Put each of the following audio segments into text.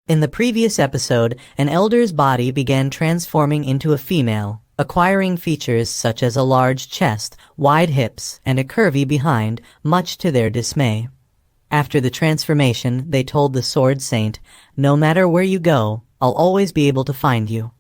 In the previous episode, an elder's body began transforming into a female, acquiring features such as a large chest, wide hips, and a curvy behind, much to their dismay. After the transformation, they told the Sword Saint, "No matter where you go, I'll always be able to find you."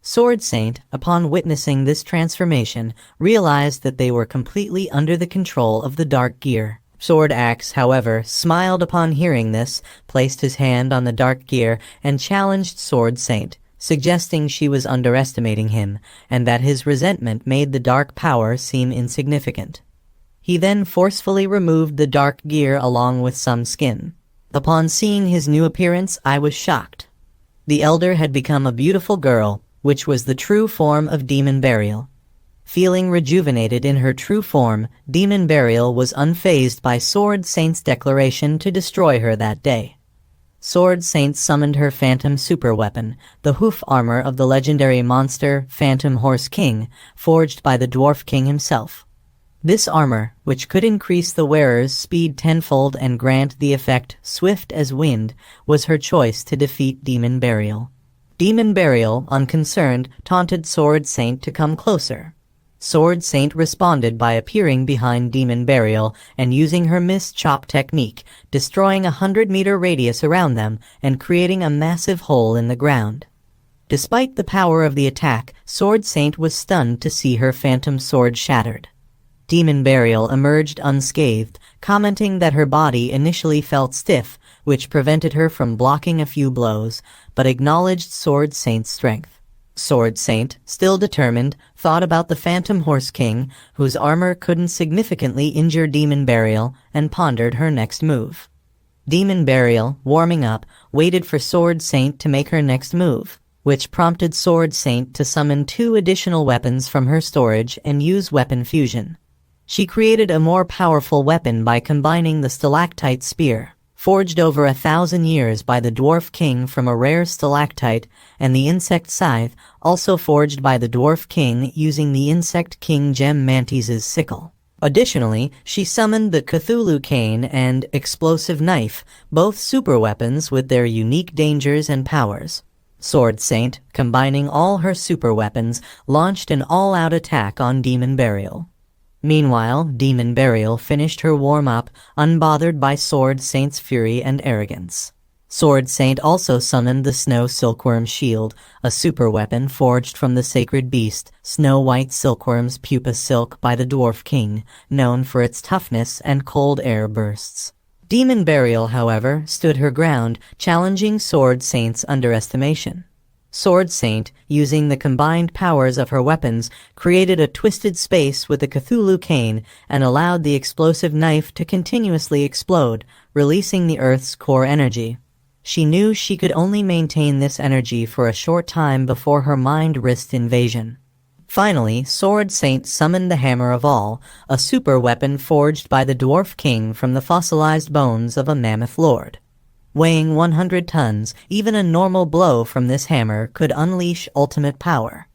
Sword Saint, upon witnessing this transformation, realized that they were completely under the control of the Dark Gear. Sword Axe, however, smiled upon hearing this, placed his hand on the Dark Gear, and challenged Sword Saint, suggesting she was underestimating him, and that his resentment made the dark power seem insignificant. He then forcefully removed the Dark Gear along with some skin. Upon seeing his new appearance, I was shocked. The elder had become a beautiful girl, which was the true form of Demon Burial. Feeling rejuvenated in her true form, Demon Burial was unfazed by Sword Saint's declaration to destroy her that day. Sword Saint summoned her phantom superweapon, the hoof armor of the legendary monster Phantom Horse King, forged by the Dwarf King himself. This armor, which could increase the wearer's speed tenfold and grant the effect swift as wind, was her choice to defeat Demon Burial. Demon Burial, unconcerned, taunted Sword Saint to come closer. Sword Saint responded by appearing behind Demon Burial and using her Mist Chop technique, destroying a 100-meter radius around them and creating a massive hole in the ground. Despite the power of the attack, Sword Saint was stunned to see her phantom sword shattered. Demon Burial emerged unscathed, commenting that her body initially felt stiff, which prevented her from blocking a few blows, but acknowledged Sword Saint's strength. Sword Saint, still determined, thought about the Phantom Horse King, whose armor couldn't significantly injure Demon Burial, and pondered her next move. Demon Burial, warming up, waited for Sword Saint to make her next move, which prompted Sword Saint to summon 2 additional weapons from her storage and use weapon fusion. She created a more powerful weapon by combining the Stalactite Spear, forged over 1,000 years by the Dwarf King from a rare stalactite, and the Insect Scythe, also forged by the Dwarf King using the Insect King Gem Mantis's sickle. Additionally, she summoned the Cthulhu Cane and Explosive Knife, both super weapons with their unique dangers and powers. Sword Saint, combining all her super weapons, launched an all-out attack on Demon Burial. Meanwhile, Demon Burial finished her warm-up, unbothered by Sword Saint's fury and arrogance. Sword Saint also summoned the Snow Silkworm Shield, a super weapon forged from the sacred beast, Snow White Silkworm's pupa silk by the Dwarf King, known for its toughness and cold air bursts. Demon Burial, however, stood her ground, challenging Sword Saint's underestimation. Sword Saint, using the combined powers of her weapons, created a twisted space with the Cthulhu Cane and allowed the explosive knife to continuously explode, releasing the Earth's core energy. She knew she could only maintain this energy for a short time before her mind risked invasion. Finally, Sword Saint summoned the Hammer of All, a super weapon forged by the Dwarf King from the fossilized bones of a mammoth lord. Weighing 100 tons, even a normal blow from this hammer could unleash ultimate power.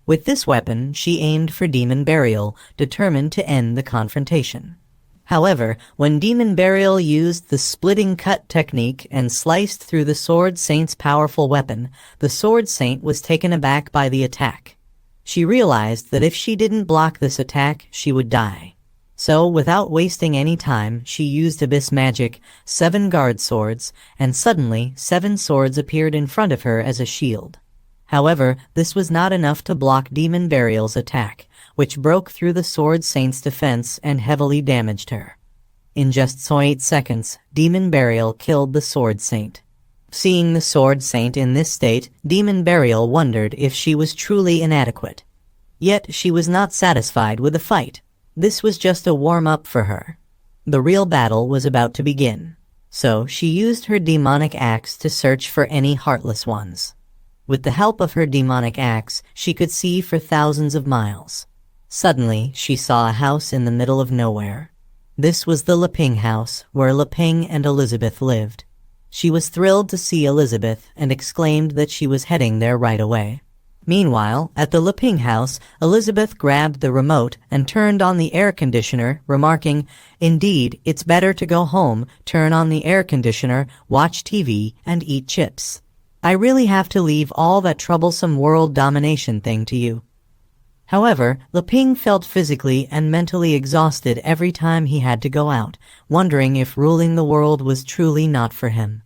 With this weapon, she aimed for Demon Burial, determined to end the confrontation. However, when Demon Burial used the Splitting Cut technique and sliced through the Sword Saint's powerful weapon, the Sword Saint was taken aback by the attack. She realized that if she didn't block this attack, she would die. So, without wasting any time, she used Abyss Magic, 7 guard swords, and suddenly 7 swords appeared in front of her as a shield. However, this was not enough to block Demon Burial's attack, which broke through the Sword Saint's defense and heavily damaged her. In just 8 seconds, Demon Burial killed the Sword Saint. Seeing the Sword Saint in this state, Demon Burial wondered if she was truly inadequate. Yet she was not satisfied with the fight. This was just a warm-up for her. The real battle was about to begin. So she used her demonic axe to search for any heartless ones. With the help of her demonic axe, she could see for thousands of miles. Suddenly, she saw a house in the middle of nowhere. This was the Leping house, where Leping and Elizabeth lived. She was thrilled to see Elizabeth and exclaimed that she was heading there right away. Meanwhile, at the Leping house, Elizabeth grabbed the remote and turned on the air conditioner, remarking, "Indeed, it's better to go home, turn on the air conditioner, watch TV, and eat chips. I really have to leave all that troublesome world domination thing to you." However, Leping felt physically and mentally exhausted every time he had to go out, wondering if ruling the world was truly not for him.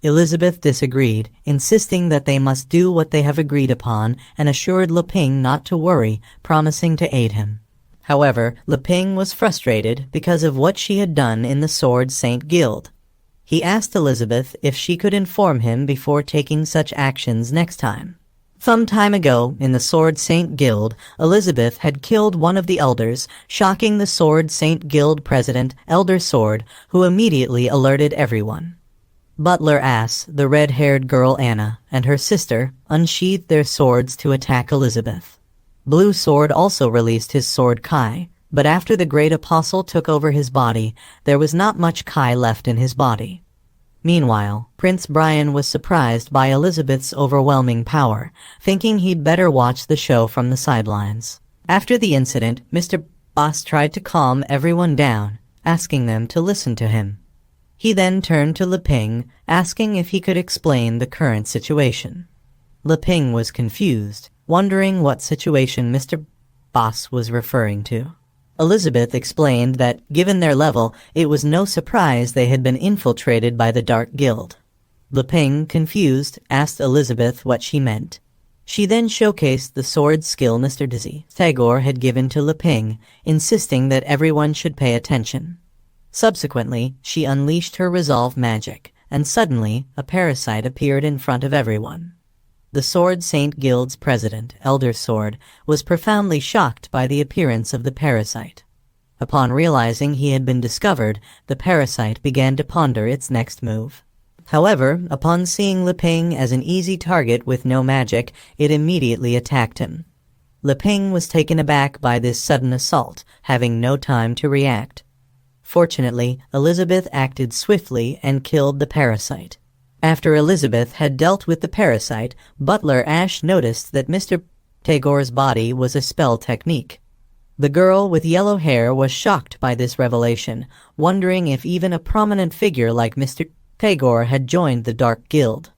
Elizabeth disagreed, insisting that they must do what they have agreed upon, and assured Leping not to worry, promising to aid him. However, Leping was frustrated because of what she had done in the Sword Saint Guild. He asked Elizabeth if she could inform him before taking such actions next time. Some time ago, in the Sword Saint Guild, Elizabeth had killed one of the elders, shocking the Sword Saint Guild president, Elder Sword, who immediately alerted everyone. Butler Ash, the red-haired girl Anna, and her sister unsheathed their swords to attack Elizabeth. Blue Sword also released his sword Kai, but after the great apostle took over his body, there was not much Kai left in his body. Meanwhile, Prince Brian was surprised by Elizabeth's overwhelming power, thinking he'd better watch the show from the sidelines. After the incident, Mr. Boss tried to calm everyone down, asking them to listen to him. He then turned to Leping, asking if he could explain the current situation. Leping was confused, wondering what situation Mr. Boss was referring to. Elizabeth explained that, given their level, it was no surprise they had been infiltrated by the Dark Guild. Leping, confused, asked Elizabeth what she meant. She then showcased the sword skill Mr. Dizzy Tagore had given to Leping, insisting that everyone should pay attention. Subsequently, she unleashed her resolve magic, and suddenly, a parasite appeared in front of everyone. The Sword Saint Guild's president, Elder Sword, was profoundly shocked by the appearance of the parasite. Upon realizing he had been discovered, the parasite began to ponder its next move. However, upon seeing Leping as an easy target with no magic, it immediately attacked him. Leping was taken aback by this sudden assault, having no time to react. Fortunately, Elizabeth acted swiftly and killed the parasite. After Elizabeth had dealt with the parasite, Butler Ash noticed that Mr. Tagore's body was a spell technique. The girl with yellow hair was shocked by this revelation, wondering if even a prominent figure like Mr. Tagore had joined the Dark Guild.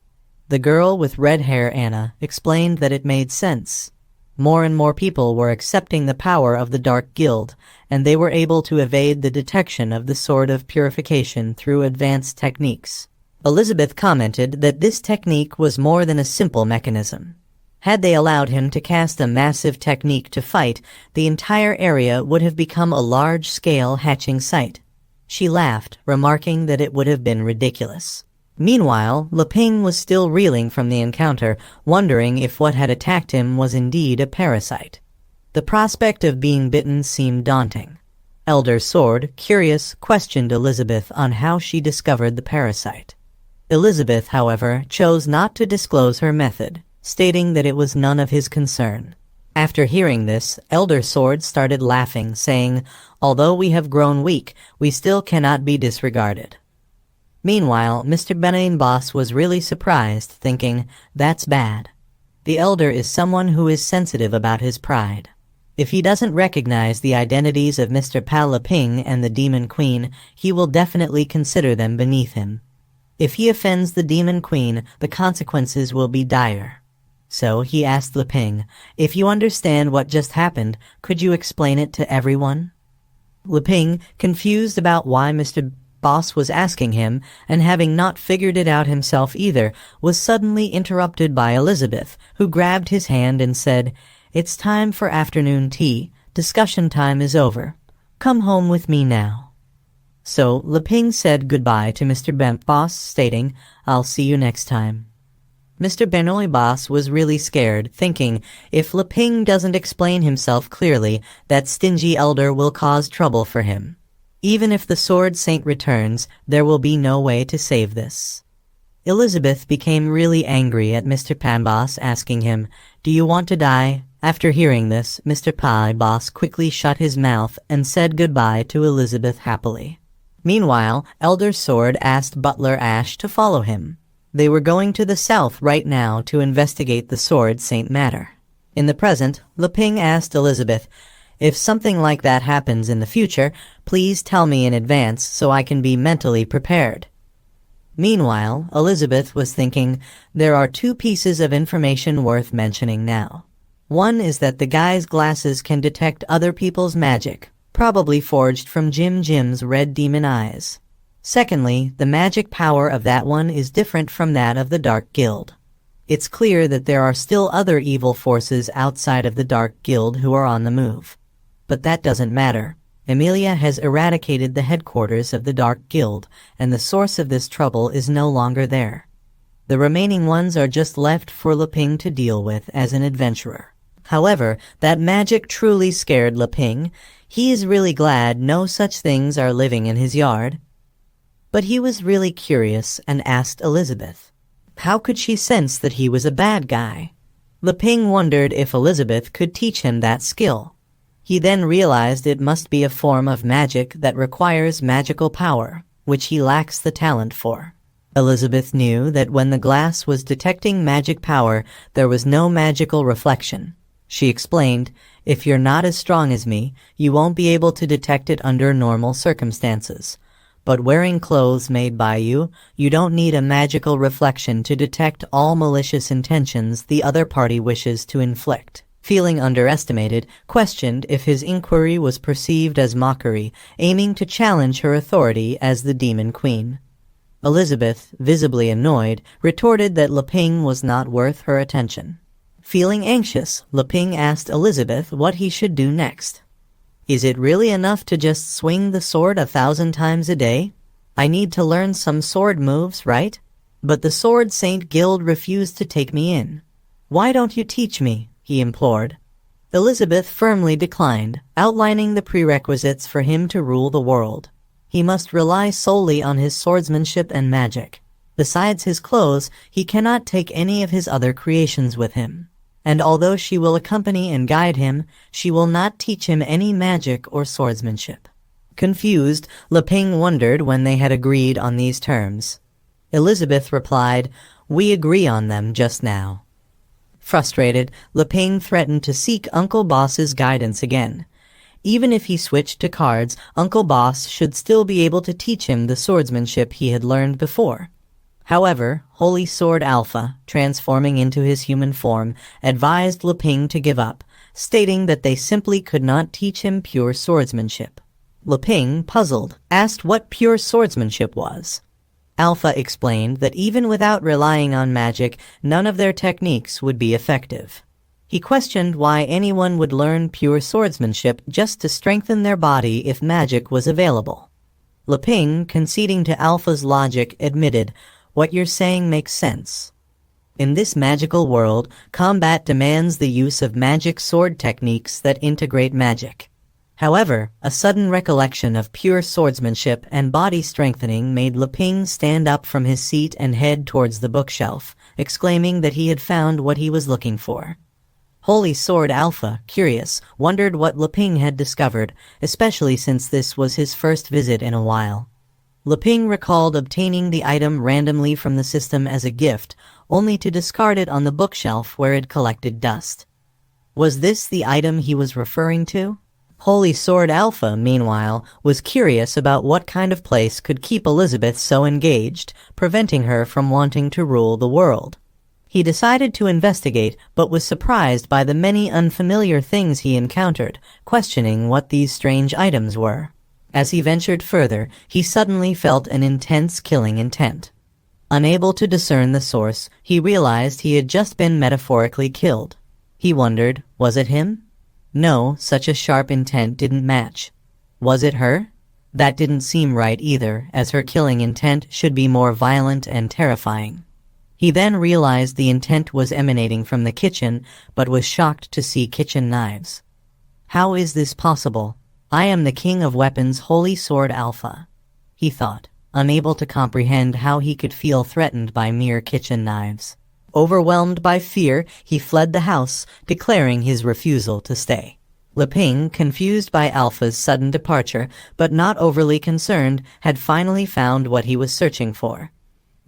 The girl with red hair, Anna, explained that it made sense. More and more people were accepting the power of the Dark Guild, and they were able to evade the detection of the Sword of Purification through advanced techniques. Elizabeth commented that this technique was more than a simple mechanism. Had they allowed him to cast a massive technique to fight, the entire area would have become a large-scale hatching site. She laughed, remarking that it would have been ridiculous. Meanwhile, Leping was still reeling from the encounter, wondering if what had attacked him was indeed a parasite. The prospect of being bitten seemed daunting. Elder Sword, curious, questioned Elizabeth on how she discovered the parasite. Elizabeth, however, chose not to disclose her method, stating that it was none of his concern. After hearing this, Elder Sword started laughing, saying, "Although we have grown weak, we still cannot be disregarded." Meanwhile, Mr. Benain Boss was really surprised, thinking, "That's bad. The Elder is someone who is sensitive about his pride. If he doesn't recognize the identities of Mr. Pal Leping and the Demon Queen, he will definitely consider them beneath him. If he offends the Demon Queen, the consequences will be dire." So he asked Leping, "If you understand what just happened, could you explain it to everyone?" Leping, confused about why Mr. Boss was asking him, and having not figured it out himself either, was suddenly interrupted by Elizabeth, who grabbed his hand and said, "It's time for afternoon tea. Discussion time is over. Come home with me now." So Leping said goodbye to Mr. Boss, stating, "I'll see you next time." Mr. Benoit Boss was really scared, thinking, if Leping doesn't explain himself clearly, that stingy elder will cause trouble for him. Even if the Sword Saint returns, there will be no way to save this. Elizabeth became really angry at Mr. Panboss, asking him, "Do you want to die?" After hearing this, Mr. Pie Boss quickly shut his mouth and said goodbye to Elizabeth happily. Meanwhile, Elder Sword asked Butler Ash to follow him. They were going to the south right now to investigate the Sword Saint matter. In the present, Leping asked Elizabeth, "If something like that happens in the future, please tell me in advance so I can be mentally prepared." Meanwhile, Elizabeth was thinking, there are two pieces of information worth mentioning now. One is that the guy's glasses can detect other people's magic, probably forged from Jim's red demon eyes. Secondly, the magic power of that one is different from that of the Dark Guild. It's clear that there are still other evil forces outside of the Dark Guild who are on the move. But that doesn't matter. Emilia has eradicated the headquarters of the Dark Guild, and the source of this trouble is no longer there. The remaining ones are just left for Leping to deal with as an adventurer. However, that magic truly scared Leping. He is really glad no such things are living in his yard. But he was really curious and asked Elizabeth. How could she sense that he was a bad guy? Leping wondered if Elizabeth could teach him that skill. He then realized it must be a form of magic that requires magical power, which he lacks the talent for. Elizabeth knew that when the glass was detecting magic power, there was no magical reflection. She explained, "If you're not as strong as me, you won't be able to detect it under normal circumstances. But wearing clothes made by you, you don't need a magical reflection to detect all malicious intentions the other party wishes to inflict." Feeling underestimated, questioned if his inquiry was perceived as mockery, aiming to challenge her authority as the Demon Queen. Elizabeth, visibly annoyed, retorted that Leping was not worth her attention. Feeling anxious, Leping asked Elizabeth what he should do next. "Is it really enough to just swing the sword 1,000 times a day? I need to learn some sword moves, right? But the Sword Saint Guild refused to take me in. Why don't you teach me?" he implored. Elizabeth firmly declined, outlining the prerequisites for him to rule the world. He must rely solely on his swordsmanship and magic. Besides his clothes, he cannot take any of his other creations with him. And although she will accompany and guide him, she will not teach him any magic or swordsmanship. Confused, Leping wondered when they had agreed on these terms. Elizabeth replied, "We agree on them just now." Frustrated, Leping threatened to seek Uncle Boss's guidance again. Even if he switched to cards, Uncle Boss should still be able to teach him the swordsmanship he had learned before. However, Holy Sword Alpha, transforming into his human form, advised Leping to give up, stating that they simply could not teach him pure swordsmanship. Leping, puzzled, asked what pure swordsmanship was. Alpha explained that even without relying on magic, none of their techniques would be effective. He questioned why anyone would learn pure swordsmanship just to strengthen their body if magic was available. Leping, conceding to Alpha's logic, admitted, "What you're saying makes sense. In this magical world, combat demands the use of magic sword techniques that integrate magic." However, a sudden recollection of pure swordsmanship and body strengthening made Leping stand up from his seat and head towards the bookshelf, exclaiming that he had found what he was looking for. Holy Sword Alpha, curious, wondered what Leping had discovered, especially since this was his first visit in a while. Leping recalled obtaining the item randomly from the system as a gift, only to discard it on the bookshelf where it collected dust. Was this the item he was referring to? Holy Sword Alpha, meanwhile, was curious about what kind of place could keep Elizabeth so engaged, preventing her from wanting to rule the world. He decided to investigate, but was surprised by the many unfamiliar things he encountered, questioning what these strange items were. As he ventured further, he suddenly felt an intense killing intent. Unable to discern the source, he realized he had just been metaphorically killed. He wondered, was it him? No, such a sharp intent didn't match. Was it her? That didn't seem right either, as her killing intent should be more violent and terrifying. He then realized the intent was emanating from the kitchen, but was shocked to see kitchen knives. How is this possible? I am the king of weapons, Holy Sword Alpha, he thought, unable to comprehend how he could feel threatened by mere kitchen knives. Overwhelmed by fear, he fled the house, declaring his refusal to stay. Leping, confused by Alpha's sudden departure, but not overly concerned, had finally found what he was searching for.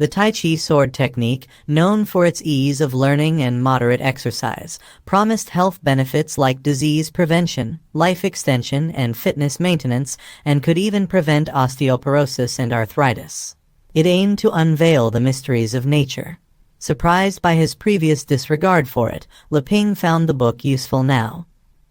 The Tai Chi sword technique, known for its ease of learning and moderate exercise, promised health benefits like disease prevention, life extension, and fitness maintenance, and could even prevent osteoporosis and arthritis. It aimed to unveil the mysteries of nature. Surprised by his previous disregard for it, Leping found the book useful now.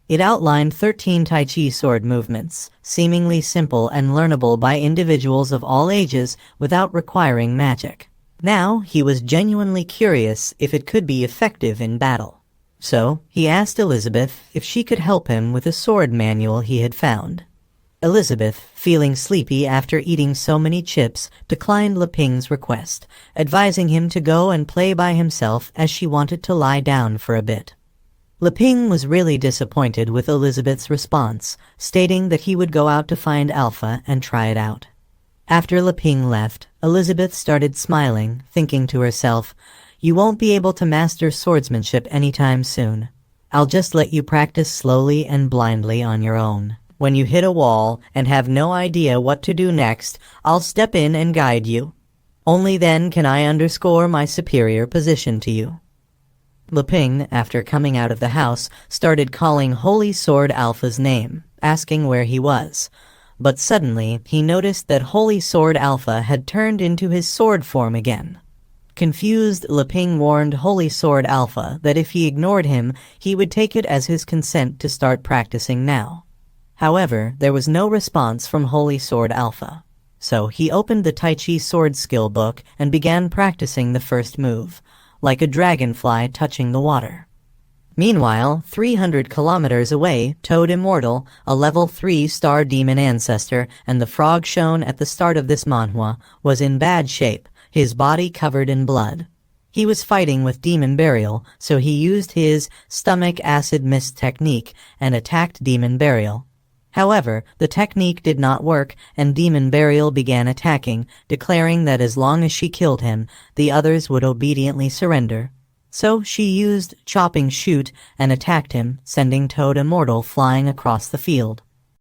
It outlined 13 Tai Chi sword movements, seemingly simple and learnable by individuals of all ages without requiring magic. Now, he was genuinely curious if it could be effective in battle. So, he asked Elizabeth if she could help him with a sword manual he had found. Elizabeth, feeling sleepy after eating so many chips, declined Leping's request, advising him to go and play by himself as she wanted to lie down for a bit. Leping was really disappointed with Elizabeth's response, stating that he would go out to find Alpha and try it out. After Leping left, Elizabeth started smiling, thinking to herself, "You won't be able to master swordsmanship anytime soon. I'll just let you practice slowly and blindly on your own. When you hit a wall and have no idea what to do next, I'll step in and guide you. Only then can I underscore my superior position to you." Leping, after coming out of the house, started calling Holy Sword Alpha's name, asking where he was. But suddenly, he noticed that Holy Sword Alpha had turned into his sword form again. Confused, Leping warned Holy Sword Alpha that if he ignored him, he would take it as his consent to start practicing now. However, there was no response from Holy Sword Alpha. So he opened the Tai Chi sword skill book and began practicing the first move, like a dragonfly touching the water. Meanwhile, 300 kilometers away, Toad Immortal, a level 3 star demon ancestor, and the frog shown at the start of this manhwa, was in bad shape, his body covered in blood. He was fighting with Demon Burial, so he used his stomach acid mist technique and attacked Demon Burial. However, the technique did not work, and Demon Burial began attacking, declaring that as long as she killed him, the others would obediently surrender. So she used Chopping Shoot and attacked him, sending Toad Immortal flying across the field.